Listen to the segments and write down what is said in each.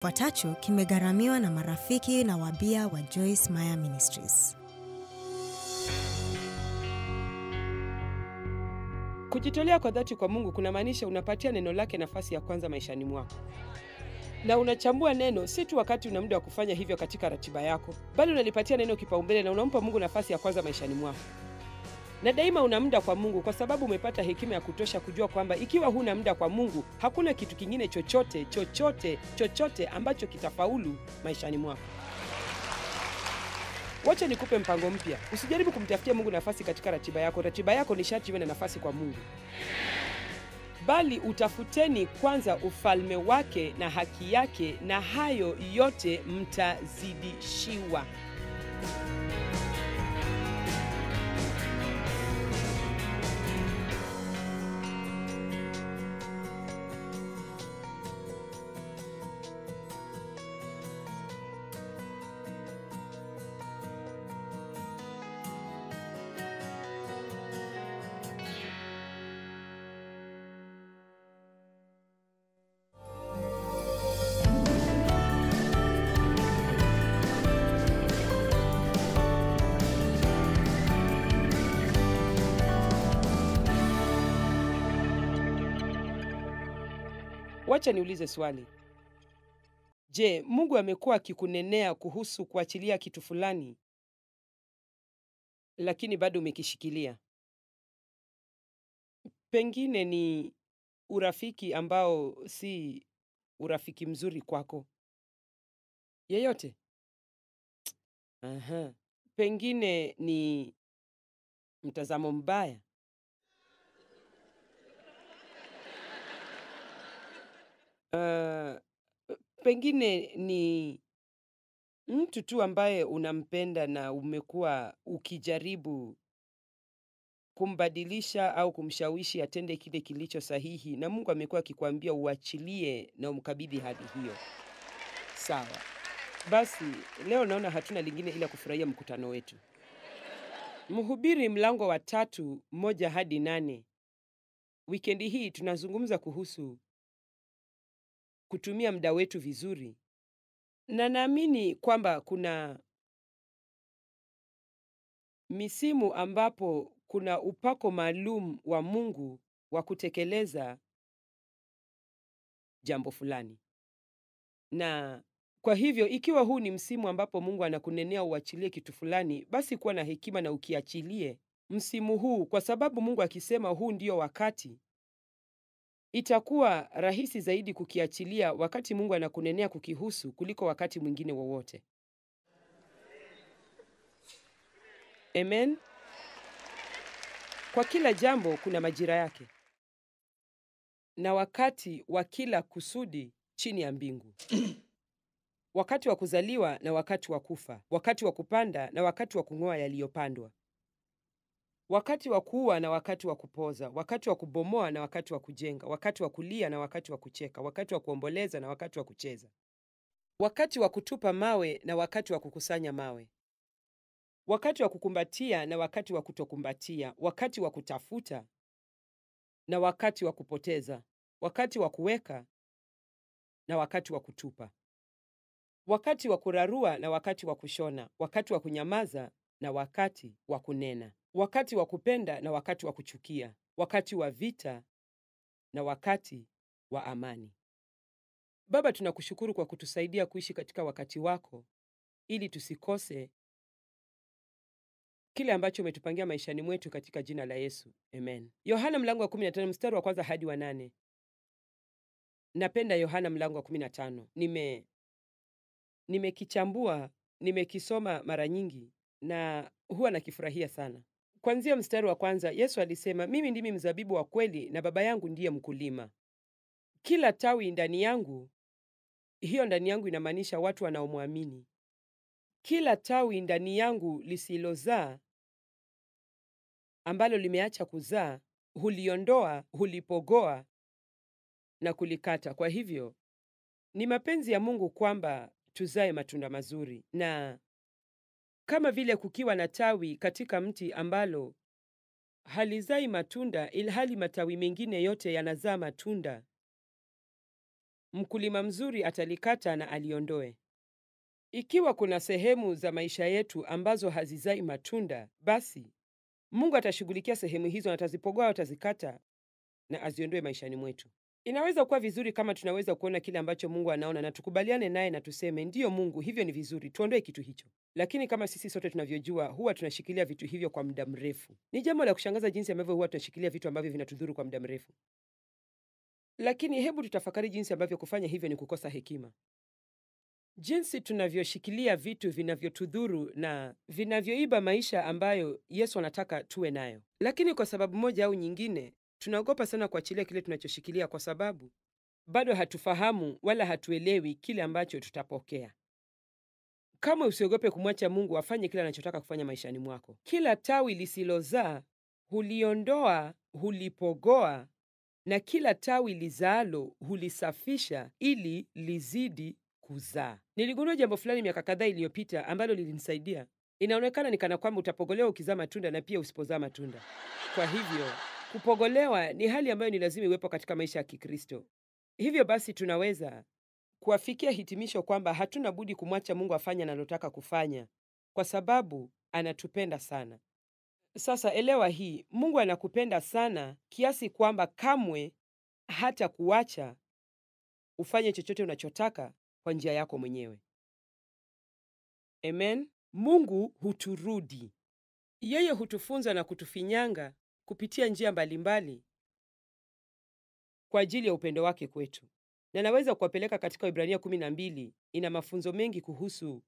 Kifuatacho kimegharamiwa na marafiki na wabia wa Joyce Meyer Ministries. Kujitolea kwa dhati kwa Mungu kunamaanisha unapatia neno lake nafasi ya kwanza maishani mwako. Na unachambua neno si tu wakati una muda wa kufanya hivyo katika ratiba yako, bali unalipatia neno kipaumbele na unampa Mungu nafasi ya kwanza maishani mwako. Na daima una muda kwa Mungu kwa sababu umepata hekima ya kutosha kujua kwamba ikiwa huna muda kwa Mungu, hakuna kitu kingine chochote ambacho kitafaulu maishani mwako. Wacha nikupe mpango mpya. Usijaribu kumtafutia Mungu nafasi katika ratiba yako. Ratiba yako ni sharti iwe na nafasi kwa Mungu. Bali utafuteni kwanza ufalme wake na haki yake, na hayo yote mtazidishiwa. Wacha niulize swali. Je, Mungu amekuwa akikunenea kuhusu kuachilia kitu fulani, lakini bado umekishikilia? Pengine ni urafiki ambao si urafiki mzuri kwako. Yeyote? Aha. Pengine ni mtazamo mbaya. Pengine ni mtu tu ambaye unampenda na umekuwa ukijaribu kumbadilisha au kumshawishi atende kile kilicho sahihi, na Mungu amekuwa akikwambia uachilie na umkabidhi hadi hiyo. Sawa. Basi leo naona hatuna lingine ila kufurahia mkutano wetu. Mhubiri mlango wa 3:1-8. Wikendi hii tunazungumza kuhusu kutumia muda wetu vizuri. Na naamini kwamba kuna misimu ambapo kuna upako maalum wa Mungu wa kutekeleza jambo fulani. Na kwa hivyo ikiwa huu ni msimu ambapo Mungu anakunenea uachilie kitu fulani, basi kuwa na hekima na ukiachilie msimu huu, kwa sababu Mungu akisema huu ndio wakati, itakuwa rahisi zaidi kukiachilia wakati Mungu anakunenea kukihusu kuliko wakati mwingine wowote. Amen. Kwa kila jambo kuna majira yake na wakati wa kila kusudi chini ya mbingu. Wakati wa kuzaliwa na wakati wa kufa, wakati wa kupanda na wakati wa kung'oa yaliyopandwa, wakati wa kuua na wakati wa kupoza, wakati wa kubomoa na wakati wa kujenga, wakati wa kulia na wakati wa kucheka, wakati wa kuomboleza na wakati wa kucheza, wakati wa kutupa mawe na wakati wa kukusanya mawe, wakati wa kukumbatia na wakati wa kutokumbatia, wakati wa kutafuta na wakati wa kupoteza, wakati wa kuweka na wakati wa kutupa, wakati wa kurarua na wakati wa kushona, wakati wa kunyamaza na wakati wa kunena, wakati wa kupenda na wakati wa kuchukia, wakati wa vita na wakati wa amani. Baba, tunakushukuru kwa kutusaidia kuishi katika wakati wako ili tusikose kile ambacho umetupangia maishani mwetu katika jina la Yesu. Amen. Yohana mlango wa 15 mstari wa 1-8. Napenda Yohana mlango wa 15. Nimekichambua, nimekisoma mara nyingi na huwa nakifurahia sana. Kuanzia mstari wa 1, Yesu alisema, mimi ndimi mzabibu wa kweli na Baba yangu ndiye mkulima. Kila tawi ndani yangu, hiyo ndani yangu inamaanisha watu wanaomwamini. Kila tawi ndani yangu lisilozaa, ambalo limeacha kuzaa, huliondoa, hulipogoa na kulikata. Kwa hivyo, ni mapenzi ya Mungu kwamba tuzae matunda mazuri. Na kama vile kukiwa na tawi katika mti ambalo halizai matunda ilhali matawi mengine yote yanazaa matunda, mkulima mzuri atalikata na aliondoe. Ikiwa kuna sehemu za maisha yetu ambazo hazizai matunda, basi Mungu atashughulikia sehemu hizo na atazipogoa, atazikata na aziondoe maishani mwetu. Inaweza kuwa vizuri kama tunaweza kuona kile ambacho Mungu anaona na tukubaliane naye na tuseme, ndiyo Mungu, hivyo ni vizuri, tuondoe kitu hicho. Lakini kama sisi sote tunavyojua, huwa tunashikilia vitu hivyo kwa muda mrefu. Ni jambo la kushangaza jinsi ambavyo huwa tunashikilia vitu ambavyo vinatudhuru kwa muda mrefu. Lakini hebu tutafakari jinsi ambavyo kufanya hivyo ni kukosa hekima. Jinsi tunavyoshikilia vitu vinavyotudhuru na vinavyoiba maisha ambayo Yesu anataka tuwe nayo. Lakini kwa sababu moja au nyingine, tunaogopa sana kuachilia kile tunachoshikilia kwa sababu bado hatufahamu wala hatuelewi kile ambacho tutapokea. Kama usiogope kumwacha Mungu afanye kile anachotaka kufanya maishani mwako. Kila tawi lisilozaa huliondoa, hulipogoa, na kila tawi lizaalo hulisafisha ili lizidi kuzaa. Niligundua jambo fulani miaka kadhaa iliyopita ambalo lilinisaidia. Inaonekana ni kana kwamba utapogolewa ukizaa matunda na pia usipozaa matunda. Kwa hivyo, kupogolewa ni hali ambayo ni lazima iwepo katika maisha ya Kikristo. Hivyo basi tunaweza kuafikia hitimisho kwamba hatuna budi kumwacha Mungu afanye analotaka kufanya kwa sababu anatupenda sana. Sasa elewa hii, Mungu anakupenda sana kiasi kwamba kamwe hata kuacha ufanye chochote unachotaka kwa njia yako mwenyewe. Amen. Mungu huturudi. Yeye hutufunza na kutufinyanga kupitia njia mbalimbali kwa ajili ya upendo wake kwetu. Na naweza kuwapeleka katika Ibrania 12, ina mafunzo mengi kuhusu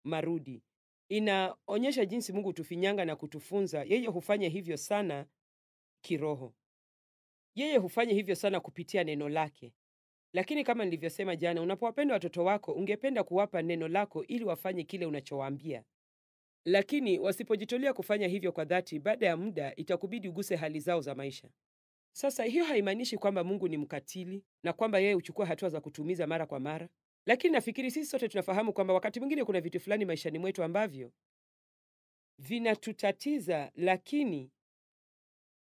marudi. Inaonyesha jinsi Mungu hutufinyanga na kutufunza. Yeye hufanya hivyo sana kiroho. Yeye hufanya hivyo sana kupitia neno lake. Lakini kama nilivyosema jana, unapowapenda watoto wako, ungependa kuwapa neno lako ili wafanye kile unachowaambia. Lakini wasipojitolea kufanya hivyo kwa dhati, baada ya muda itakubidi uguse hali zao za maisha. Sasa hiyo haimaanishi kwamba Mungu ni mkatili na kwamba yeye huchukua hatua za kutumiza mara kwa mara. Lakini nafikiri sisi sote tunafahamu kwamba wakati mwingine kuna vitu fulani maishani mwetu ambavyo vinatutatiza, lakini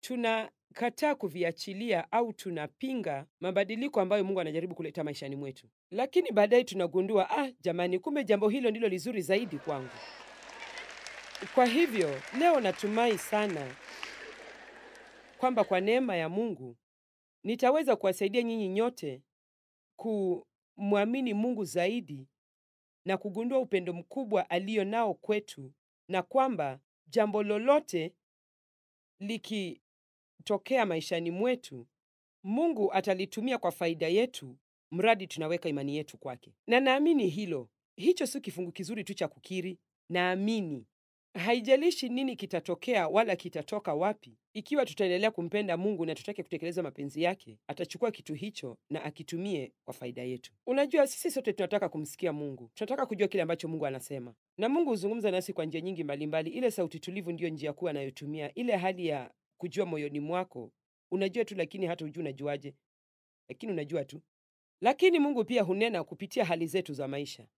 tunakataa kuviachilia au tunapinga mabadiliko ambayo Mungu anajaribu kuleta maishani mwetu. Lakini baadaye tunagundua, jamani, kumbe jambo hilo ndilo lizuri zaidi kwangu. Kwa hivyo, leo natumai sana kwamba kwa neema ya Mungu nitaweza kuwasaidia nyinyi nyote kumwamini Mungu zaidi na kugundua upendo mkubwa alio nao kwetu, na kwamba jambo lolote likitokea maishani mwetu, Mungu atalitumia kwa faida yetu mradi tunaweka imani yetu kwake. Na naamini hilo. Hicho si kifungu kizuri tu cha kukiri. Naamini haijalishi nini kitatokea wala kitatoka wapi, ikiwa tutaendelea kumpenda Mungu na tutake kutekeleza mapenzi yake, atachukua kitu hicho na akitumie kwa faida yetu. Unajua, sisi sote tunataka kumsikia Mungu. Tunataka kujua kile ambacho Mungu anasema. Na Mungu huzungumza nasi kwa njia nyingi mbalimbali. Ile sauti tulivu ndiyo njia kuu anayotumia. Ile hali ya kujua moyoni mwako. Unajua tu, lakini hata hujui unajuaje. Lakini unajua tu. Lakini Mungu pia hunena kupitia hali zetu za maisha.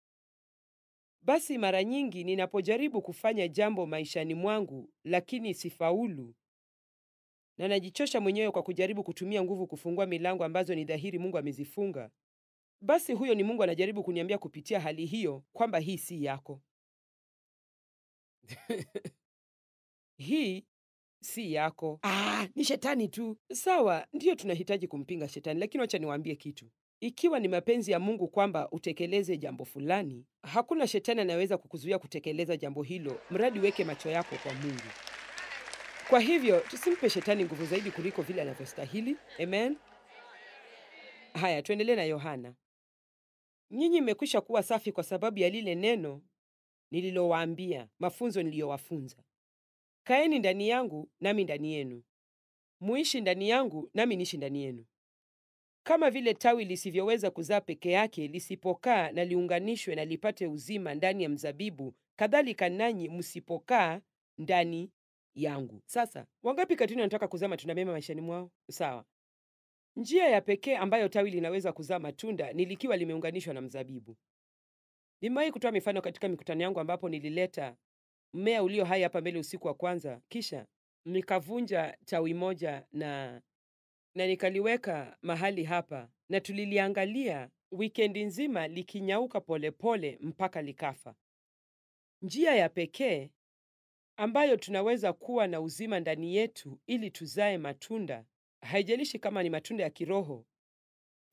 Basi mara nyingi ninapojaribu kufanya jambo maishani mwangu lakini sifaulu, na najichosha mwenyewe kwa kujaribu kutumia nguvu kufungua milango ambazo ni dhahiri Mungu amezifunga, basi huyo ni Mungu anajaribu kuniambia kupitia hali hiyo kwamba hii si yako. Hii si yako. Ni shetani tu. Sawa, ndiyo tunahitaji kumpinga shetani, lakini wacha niwaambie kitu. Ikiwa ni mapenzi ya Mungu kwamba utekeleze jambo fulani, hakuna shetani anayeweza kukuzuia kutekeleza jambo hilo, mradi weke macho yako kwa Mungu. Kwa hivyo, tusimpe shetani nguvu zaidi kuliko vile anavyostahili. Amen. Haya, tuendelee na Yohana. Nyinyi mmekwisha kuwa safi kwa sababu ya lile neno nililowaambia, mafunzo niliyowafunza. Kaeni ndani yangu, nami ndani yenu. Muishi ndani yangu, nami niishi ndani yenu. Kama vile tawi lisivyoweza kuzaa peke yake lisipokaa na liunganishwe na lipate uzima ndani ya mzabibu, kadhalika nanyi msipokaa ndani yangu. Sasa, wangapi kati yenu wanataka kuzaa matunda mema maishani mwao? Sawa. Njia ya pekee ambayo tawi linaweza kuzaa matunda ni likiwa limeunganishwa na mzabibu. Nimewahi kutoa mifano katika mikutano yangu ambapo nilileta mmea ulio hai hapa mbele usiku wa kwanza, kisha nikavunja tawi moja na na nikaliweka mahali hapa, na tuliliangalia wikendi nzima likinyauka polepole mpaka likafa. Njia ya pekee ambayo tunaweza kuwa na uzima ndani yetu ili tuzae matunda, haijalishi kama ni matunda ya kiroho,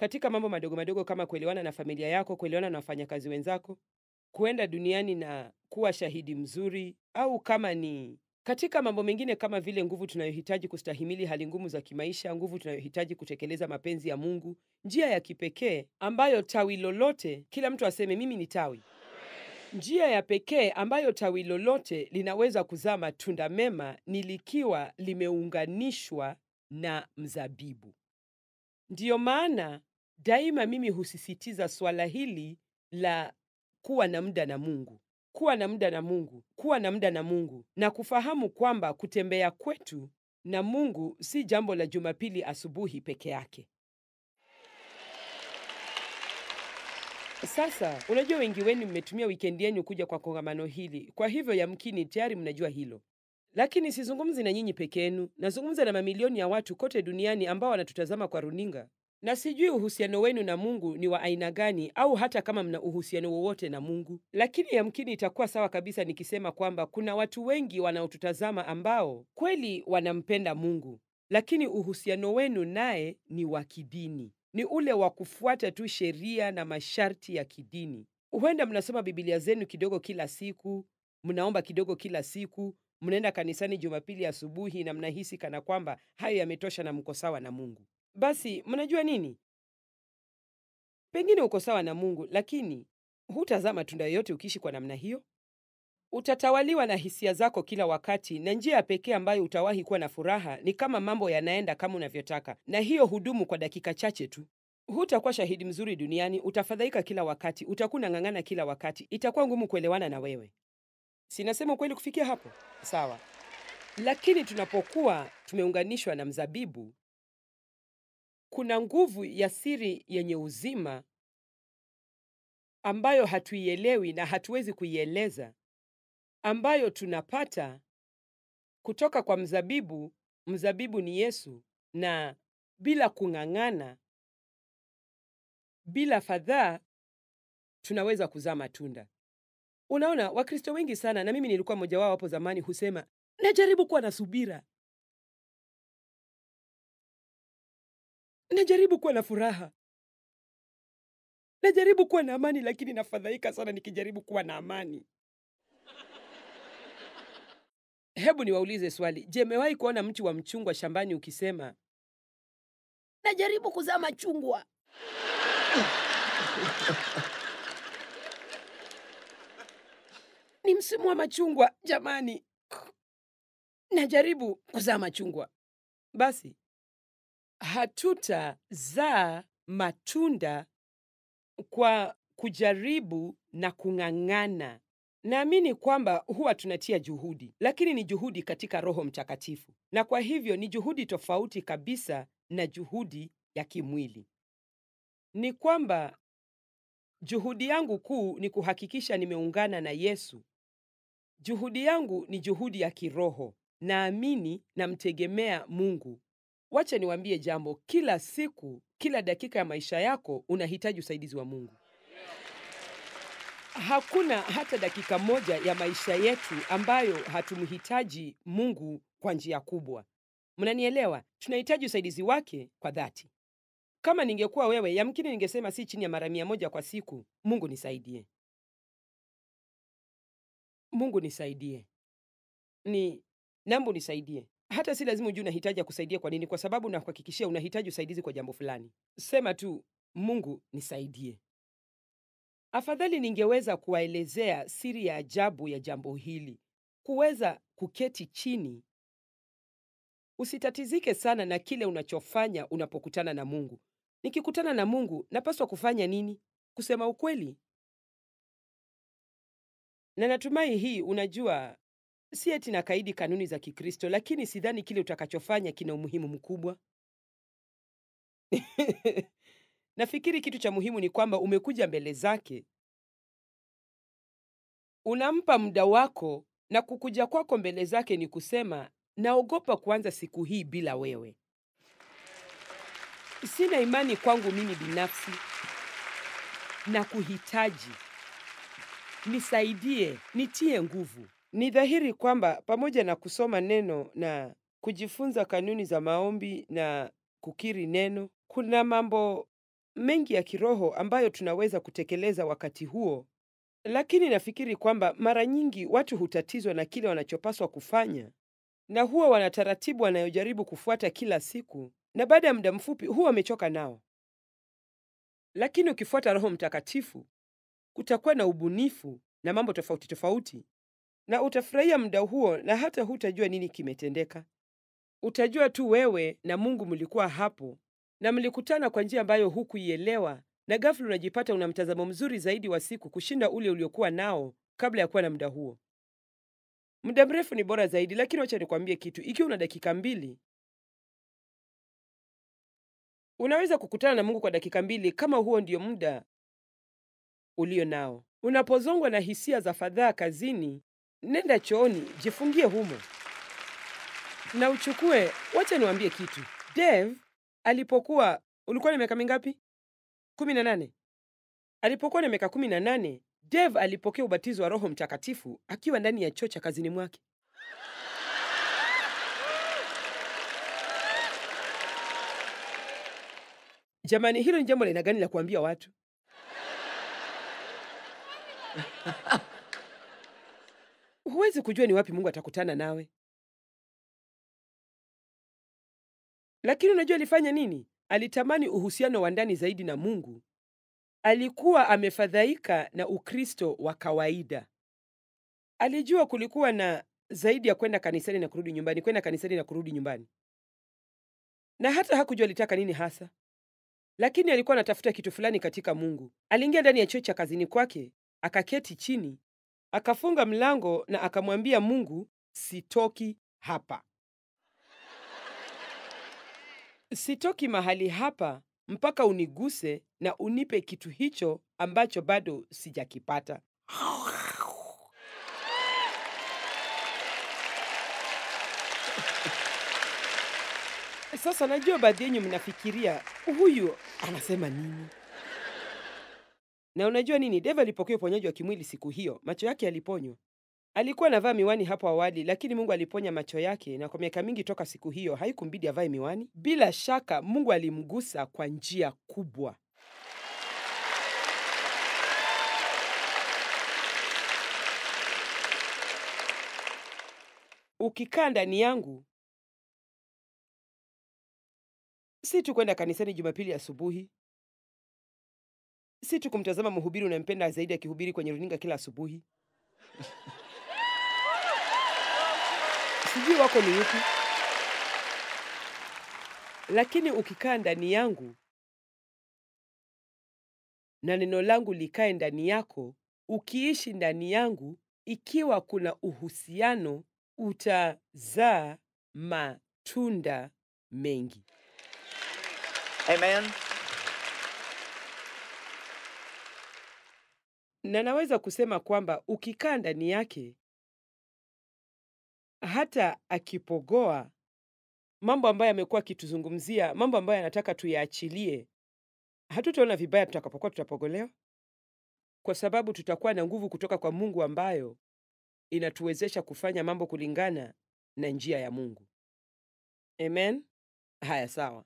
katika mambo madogo madogo kama kuelewana na familia yako, kuelewana na wafanyakazi wenzako, kuenda duniani na kuwa shahidi mzuri, au kama ni katika mambo mengine kama vile nguvu tunayohitaji kustahimili hali ngumu za kimaisha, nguvu tunayohitaji kutekeleza mapenzi ya Mungu, njia ya kipekee ambayo tawi lolote, kila mtu aseme mimi ni tawi. Njia ya pekee ambayo tawi lolote linaweza kuzaa matunda mema ni likiwa limeunganishwa na mzabibu. Ndiyo maana daima mimi husisitiza swala hili la kuwa na muda na Mungu, kuwa na muda na Mungu, kuwa na muda na Mungu, na kufahamu kwamba kutembea kwetu na Mungu si jambo la Jumapili asubuhi peke yake. Sasa, unajua wengi wenu mmetumia wikendi yenu kuja kwa kongamano hili, kwa hivyo yamkini tayari mnajua hilo. Lakini sizungumzi na nyinyi peke yenu, nazungumza na mamilioni ya watu kote duniani ambao wanatutazama kwa runinga. Na sijui uhusiano wenu na Mungu ni wa aina gani, au hata kama mna uhusiano wowote na Mungu. Lakini yamkini itakuwa sawa kabisa nikisema kwamba kuna watu wengi wanaotutazama ambao kweli wanampenda Mungu, lakini uhusiano wenu naye ni wa kidini. Ni ule wa kufuata tu sheria na masharti ya kidini. Huenda mnasoma Biblia zenu kidogo kila siku, mnaomba kidogo kila siku, mnaenda kanisani Jumapili asubuhi na mnahisi kana kwamba hayo yametosha na mko sawa na Mungu. Basi, mnajua nini? Pengine uko sawa na Mungu, lakini hutazaa matunda yoyote ukiishi kwa namna hiyo. Utatawaliwa na hisia zako kila wakati, na njia pekee ambayo utawahi kuwa na furaha ni kama mambo yanaenda kama unavyotaka, na hiyo hudumu kwa dakika chache tu. Hutakuwa shahidi mzuri duniani, utafadhaika kila wakati, utakuwa unang'ang'ana kila wakati, itakuwa ngumu kuelewana na wewe. Sinasema ukweli kufikia hapo? Sawa. Lakini tunapokuwa tumeunganishwa na mzabibu, kuna nguvu ya siri yenye uzima ambayo hatuielewi na hatuwezi kuieleza, ambayo tunapata kutoka kwa mzabibu. Mzabibu ni Yesu, na bila kung'ang'ana, bila fadhaa, tunaweza kuzaa matunda. Unaona, Wakristo wengi sana, na mimi nilikuwa mmoja wao hapo zamani, husema najaribu kuwa na subira, najaribu kuwa na furaha, najaribu kuwa na amani, lakini nafadhaika sana nikijaribu kuwa na amani. Hebu niwaulize swali. Je, mmewahi kuona mti wa mchungwa shambani ukisema najaribu kuzaa machungwa? Ni msimu wa machungwa jamani, najaribu kuzaa machungwa. Basi hatutazaa matunda kwa kujaribu na kung'ang'ana. Naamini kwamba huwa tunatia juhudi, lakini ni juhudi katika Roho Mtakatifu, na kwa hivyo ni juhudi tofauti kabisa na juhudi ya kimwili. Ni kwamba juhudi yangu kuu ni kuhakikisha nimeungana na Yesu. Juhudi yangu ni juhudi ya kiroho. Naamini namtegemea Mungu. Wacha niwaambie jambo, kila siku, kila dakika ya maisha yako unahitaji usaidizi wa Mungu. Hakuna hata dakika moja ya maisha yetu ambayo hatumhitaji Mungu kwa njia kubwa. Mnanielewa? Tunahitaji usaidizi wake kwa dhati. Kama ningekuwa wewe, yamkini ningesema si chini ya mara 100 kwa siku, Mungu nisaidie. Mungu nisaidie. Naomba nisaidie. Hata si lazima ujue unahitaji kusaidia kwa nini, kwa sababu nakuhakikishia unahitaji usaidizi kwa jambo fulani. Sema tu, Mungu nisaidie. Afadhali ningeweza kuwaelezea siri ya ajabu ya jambo hili. Kuweza kuketi chini. Usitatizike sana na kile unachofanya unapokutana na Mungu. Nikikutana na Mungu, napaswa kufanya nini? Kusema ukweli. Na natumai hii, unajua, si eti nakaidi kanuni za Kikristo, lakini sidhani kile utakachofanya kina umuhimu mkubwa. Nafikiri kitu cha muhimu ni kwamba umekuja mbele zake. Unampa muda wako, na kukuja kwako mbele zake ni kusema, naogopa kuanza siku hii bila wewe. Sina imani kwangu mimi binafsi na kuhitaji. Nisaidie, nitie nguvu. Ni dhahiri kwamba pamoja na kusoma neno na kujifunza kanuni za maombi na kukiri neno, kuna mambo mengi ya kiroho ambayo tunaweza kutekeleza wakati huo. Lakini nafikiri kwamba mara nyingi watu hutatizwa na kile wanachopaswa kufanya, na huwa wana taratibu wanayojaribu kufuata kila siku, na baada ya muda mfupi huwa wamechoka nao. Lakini ukifuata Roho Mtakatifu, kutakuwa na ubunifu na mambo tofauti tofauti, na utafurahia muda huo, na hata hutajua nini kimetendeka. Utajua tu wewe na Mungu mlikuwa hapo na mlikutana kwa njia ambayo hukuielewa, na ghafla unajipata una mtazamo mzuri zaidi wa siku kushinda ule uliokuwa nao kabla ya kuwa na muda huo. Muda mrefu ni bora zaidi, lakini wacha nikwambie kitu. Ikiwa una dakika 2, unaweza kukutana na Mungu kwa dakika 2 kama huo ndio muda ulio nao. Unapozongwa na hisia za fadhaa kazini, nenda chooni, jifungie humo na uchukue. Wacha niwaambie kitu. Dave alipokuwa, ulikuwa na miaka mingapi? 18. Alipokuwa na miaka 18, Dave alipokea ubatizo wa Roho Mtakatifu akiwa ndani ya choo cha kazini mwake. Jamani, hilo ni jambo la aina gani la kuambia watu? Huwezi kujua ni wapi Mungu atakutana nawe. Lakini unajua alifanya nini? Alitamani uhusiano wa ndani zaidi na Mungu. Alikuwa amefadhaika na Ukristo wa kawaida. Alijua kulikuwa na zaidi ya kwenda kanisani na kurudi nyumbani, kwenda kanisani na kurudi nyumbani. Na hata hakujua alitaka nini hasa. Lakini alikuwa anatafuta kitu fulani katika Mungu. Aliingia ndani ya choo cha kazini kwake, akaketi chini, akafunga mlango na akamwambia Mungu, sitoki hapa. Sitoki mahali hapa mpaka uniguse na unipe kitu hicho ambacho bado sijakipata. Sasa najua baadhi yenu mnafikiria, huyu anasema nini? Na unajua nini? Dave alipokea uponyaji wa kimwili siku hiyo. Macho yake yaliponywa. Alikuwa anavaa miwani hapo awali, lakini Mungu aliponya macho yake, na kwa miaka mingi toka siku hiyo haikumbidi avae miwani. Bila shaka Mungu alimgusa kwa njia kubwa. Ukikaa ndani yangu, si tu kwenda kanisani Jumapili asubuhi, si tu kumtazama mhubiri unayempenda zaidi akihubiri kwenye runinga kila asubuhi. Sijui wako ni yupi. Lakini ukikaa ndani yangu na neno langu likae ndani yako, ukiishi ndani yangu, ikiwa kuna uhusiano, utazaa matunda mengi. Amen. Na naweza kusema kwamba ukikaa ndani yake, hata akipogoa mambo ambayo amekuwa akituzungumzia, mambo ambayo anataka tuyaachilie, hatutaona vibaya tutakapokuwa tutapogolewa, kwa sababu tutakuwa na nguvu kutoka kwa Mungu ambayo inatuwezesha kufanya mambo kulingana na njia ya Mungu. Amen. Haya, sawa.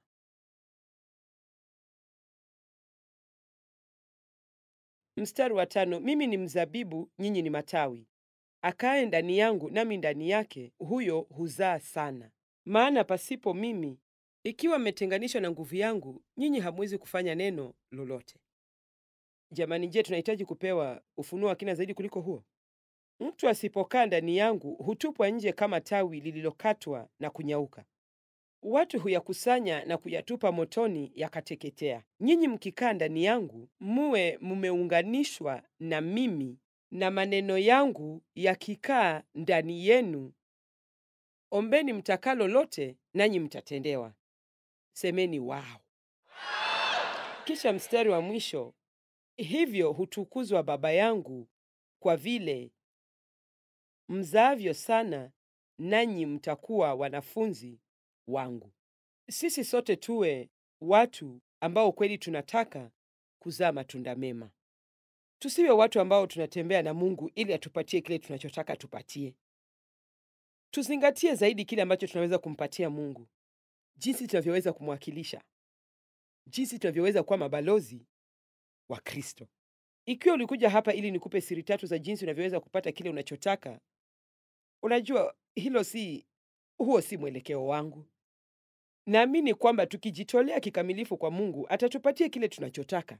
Mstari wa 5, mimi ni mzabibu, nyinyi ni matawi. Akae ndani yangu nami ndani yake, huyo huzaa sana. Maana pasipo mimi, ikiwa mmetenganishwa na nguvu yangu, nyinyi hamwezi kufanya neno lolote. Jamani, je, tunahitaji kupewa ufunuo wa kina zaidi kuliko huo? Mtu asipokaa ndani yangu hutupwa nje kama tawi lililokatwa na kunyauka. Watu huyakusanya na kuyatupa motoni yakateketea. Nyinyi mkikaa ndani yangu, muwe mumeunganishwa na mimi, na maneno yangu yakikaa ndani yenu, ombeni mtakalo lote, nanyi mtatendewa. Semeni wao. Kisha mstari wa mwisho, hivyo hutukuzwa Baba yangu kwa vile mzaavyo sana, nanyi mtakuwa wanafunzi wangu. Sisi sote tuwe watu ambao kweli tunataka kuzaa matunda mema. Tusiwe watu ambao tunatembea na Mungu ili atupatie kile tunachotaka tupatie. Tuzingatie zaidi kile ambacho tunaweza kumpatia Mungu, jinsi tunavyoweza kumwakilisha, jinsi tunavyoweza kuwa mabalozi wa Kristo. Ikiwa ulikuja hapa ili nikupe siri 3 za jinsi unavyoweza kupata kile unachotaka, unajua huo si mwelekeo wangu. Naamini kwamba tukijitolea kikamilifu kwa Mungu, atatupatia kile tunachotaka.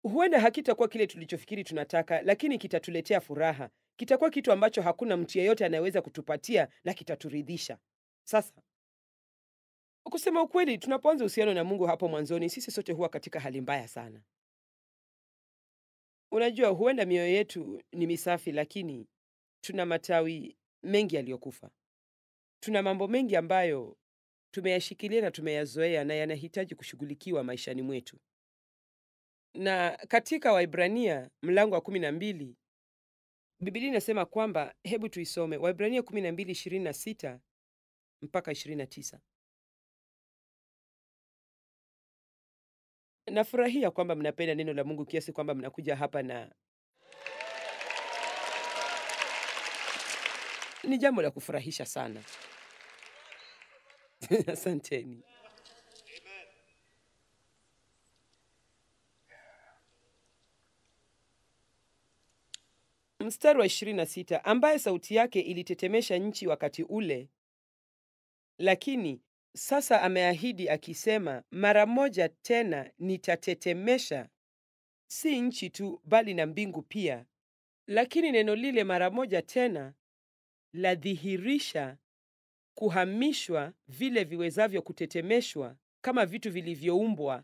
Huenda hakitakuwa kile tulichofikiri tunataka, lakini kitatuletea furaha. Kitakuwa kitu ambacho hakuna mtu yeyote anayeweza kutupatia na kitaturidhisha. Sasa, kusema ukweli, tunapoanza uhusiano na Mungu hapo mwanzoni, sisi sote huwa katika hali mbaya sana. Unajua, huenda mioyo yetu ni misafi, lakini tuna matawi mengi yaliyokufa. Tuna mambo mengi ambayo tumeyashikilia na tumeyazoea na yanahitaji kushughulikiwa maishani mwetu. Na katika Waibrania mlango wa 12, Biblia inasema kwamba, hebu tuisome Waibrania 12:26 mpaka 29. Nafurahia kwamba mnapenda neno la Mungu kiasi kwamba mnakuja hapa, na ni jambo la kufurahisha sana. Asanteni. Mstari wa 26, ambaye sauti yake ilitetemesha nchi wakati ule, lakini sasa ameahidi akisema, mara moja tena nitatetemesha si nchi tu bali na mbingu pia. Lakini neno lile mara moja tena ladhihirisha kuhamishwa vile viwezavyo kutetemeshwa kama vitu vilivyoumbwa,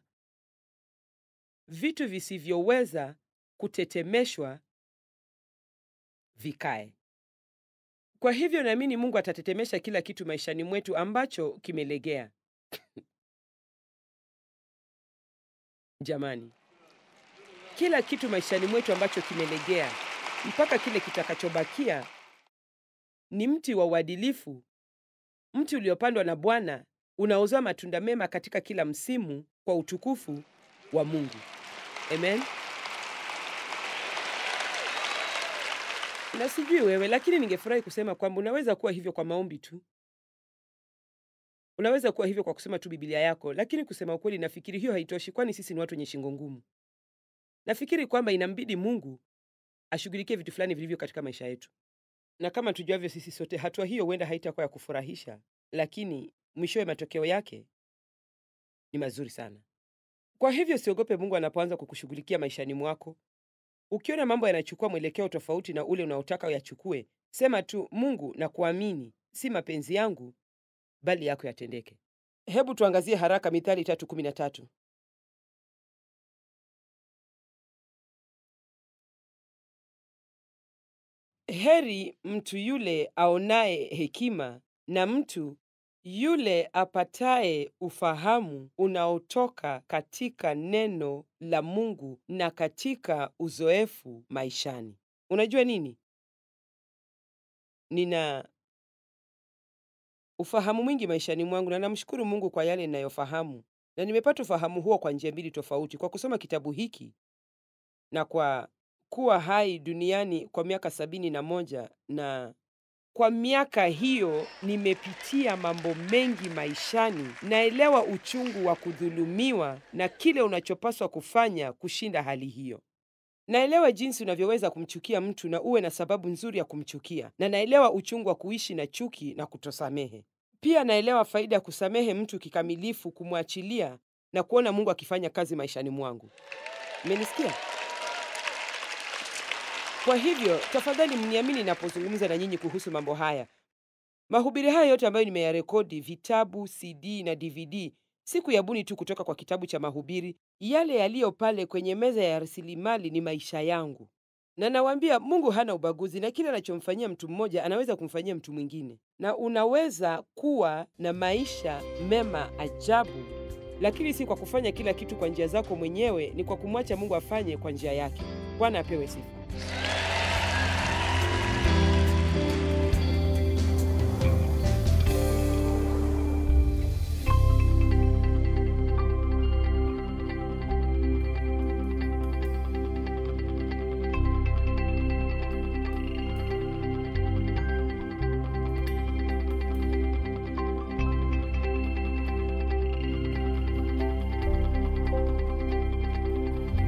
vitu visivyoweza kutetemeshwa vikae. Kwa hivyo naamini Mungu atatetemesha kila kitu maishani mwetu ambacho kimelegea. Jamani, kila kitu maishani mwetu ambacho kimelegea, mpaka kile kitakachobakia ni mti wa uadilifu, mti uliopandwa na Bwana, unaozaa matunda mema katika kila msimu kwa utukufu wa Mungu. Amen. Na sijui wewe, lakini ningefurahi kusema kwamba unaweza kuwa hivyo kwa maombi tu. Unaweza kuwa hivyo kwa kusema tu Biblia yako, lakini kusema ukweli nafikiri hiyo haitoshi, kwani sisi ni watu wenye shingo ngumu. Nafikiri kwamba inambidi Mungu ashughulikie vitu fulani vilivyo katika maisha yetu. Na kama tujuavyo sisi sote, hatua hiyo huenda haitakuwa ya kufurahisha, lakini mwishowe matokeo yake ni mazuri sana. Kwa hivyo siogope Mungu anapoanza kukushughulikia maishani mwako. Ukiona mambo yanachukua mwelekeo tofauti na ule unaotaka uyachukue, sema tu, Mungu na kuamini, si mapenzi yangu bali yako yatendeke. Hebu tuangazie haraka Mithali 3:13. Heri mtu yule aonaye hekima na mtu yule apataye ufahamu unaotoka katika neno la Mungu na katika uzoefu maishani. Unajua nini? Nina ufahamu mwingi maishani mwangu na namshukuru Mungu kwa yale ninayofahamu. Na nimepata ufahamu huo kwa njia mbili tofauti, kwa kusoma kitabu hiki na kwa kuwa hai duniani kwa miaka 71, na kwa miaka hiyo nimepitia mambo mengi maishani. Naelewa uchungu wa kudhulumiwa na kile unachopaswa kufanya kushinda hali hiyo. Naelewa jinsi unavyoweza kumchukia mtu na uwe na sababu nzuri ya kumchukia, na naelewa uchungu wa kuishi na chuki na kutosamehe. Pia naelewa faida ya kusamehe mtu kikamilifu, kumwachilia na kuona Mungu akifanya kazi maishani mwangu. Umenisikia? Kwa hivyo, tafadhali mniamini ninapozungumza na nyinyi kuhusu mambo haya. Mahubiri haya yote ambayo nimeyarekodi, vitabu, CD na DVD, sikuyabuni tu kutoka kwa kitabu cha mahubiri. Yale yaliyo pale kwenye meza ya rasilimali ni maisha yangu. Na nawaambia, Mungu hana ubaguzi, na kile anachomfanyia mtu mmoja anaweza kumfanyia mtu mwingine. Na unaweza kuwa na maisha mema ajabu, lakini si kwa kufanya kila kitu kwa njia zako mwenyewe, ni kwa kumwacha Mungu afanye kwa njia yake. Bwana apewe sifa.